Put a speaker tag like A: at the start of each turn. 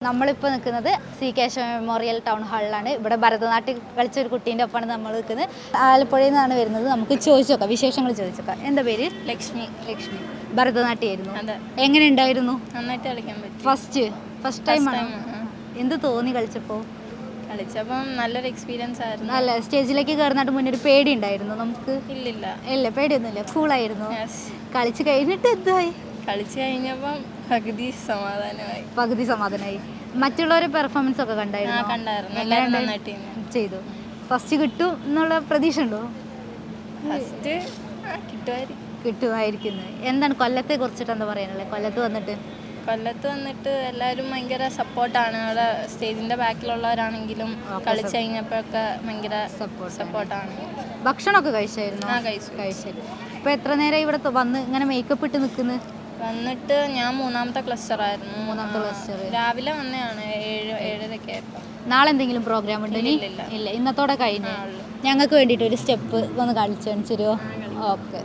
A: നമ്മളിപ്പോൾ നിൽക്കുന്നത് C Keshava memorial town ഹാളിലാണ്. ഇവിടെ ഭരതനാട്യം കളിച്ചൊരു കുട്ടീൻ്റെ ഒപ്പമാണ് നമ്മൾ നിൽക്കുന്നത്. ആലപ്പുഴയിൽ നിന്നാണ് വരുന്നത്. നമുക്ക് ചോദിച്ചോക്കാം, വിശേഷങ്ങൾ ചോദിച്ചോക്കാം. എന്താ പേര്?
B: ലക്ഷ്മി.
A: ലക്ഷ്മി. ഭരതനാട്യമായിരുന്നു.
B: അതെ.
A: എങ്ങനെ ഉണ്ടായിരുന്നു?
B: നന്നായിട്ട് കളിക്കാൻ പറ്റി.
A: ഫസ്റ്റ് ടൈമാണ്. എന്ത് തോന്നി കളിച്ചപ്പോൾ?
B: കളിച്ചപ്പം നല്ലൊരു എക്സ്പീരിയൻസ് ആയിരുന്നു.
A: അല്ല, സ്റ്റേജിലേക്ക് കയറുന്നതിന് മുന്നേ ഒരു പേടി ഉണ്ടായിരുന്നു നമുക്ക്? ഇല്ല, പേടിയൊന്നുമില്ല, കൂളായിരുന്നു. കളിച്ച് കഴിഞ്ഞിട്ട് എന്തായി?
B: കളിച്ചു കഴിഞ്ഞപ്പം പകുതി
A: സമാധാനമായി. മറ്റുള്ളവരെ പെർഫോമൻസ് ഒക്കെ കണ്ടായിരുന്നു? ചെയ്തു. ഫസ്റ്റ് കിട്ടും എന്നുള്ള പ്രതീക്ഷ ഉണ്ടോ? കിട്ടുമായിരിക്കുന്നത്. എന്താണ് കൊല്ലത്തെ കുറിച്ചിട്ട് എന്താ പറയാനുള്ളത്?
B: കൊല്ലത്ത് വന്നിട്ട് എല്ലാവരും ഭയങ്കര സപ്പോർട്ടാണ്. അവിടെ സ്റ്റേജിന്റെ ബാക്കിലുള്ളവരാണെങ്കിലും കളിച്ചു കഴിഞ്ഞപ്പോഴൊക്കെ ഭയങ്കര സപ്പോർട്ടാണ്.
A: ഭക്ഷണമൊക്കെ കഴിച്ചായിരുന്നു? കഴിച്ചു. ഇപ്പൊ എത്ര നേരം ഇവിടെ വന്ന് ഇങ്ങനെ മേക്കപ്പ് ഇട്ട് നിൽക്കുന്നത്?
B: വന്നിട്ട് ഞാൻ മൂന്നാമത്തെ ക്ലസ്റ്റർ ആയിരുന്നു. രാവിലെ വന്നതാണ് 7:30 ആയപ്പോൾ.
A: നാളെ എന്തെങ്കിലും പ്രോഗ്രാം ഉണ്ടോ? ഇല്ല, ഇന്നത്തോടെ കഴിഞ്ഞു. ഞങ്ങൾക്ക് വേണ്ടിയിട്ട് ഒരു സ്റ്റെപ്പ് ഒന്ന് കളിച്ചു കാണിച്ചു തരുമോ? ഓക്കെ.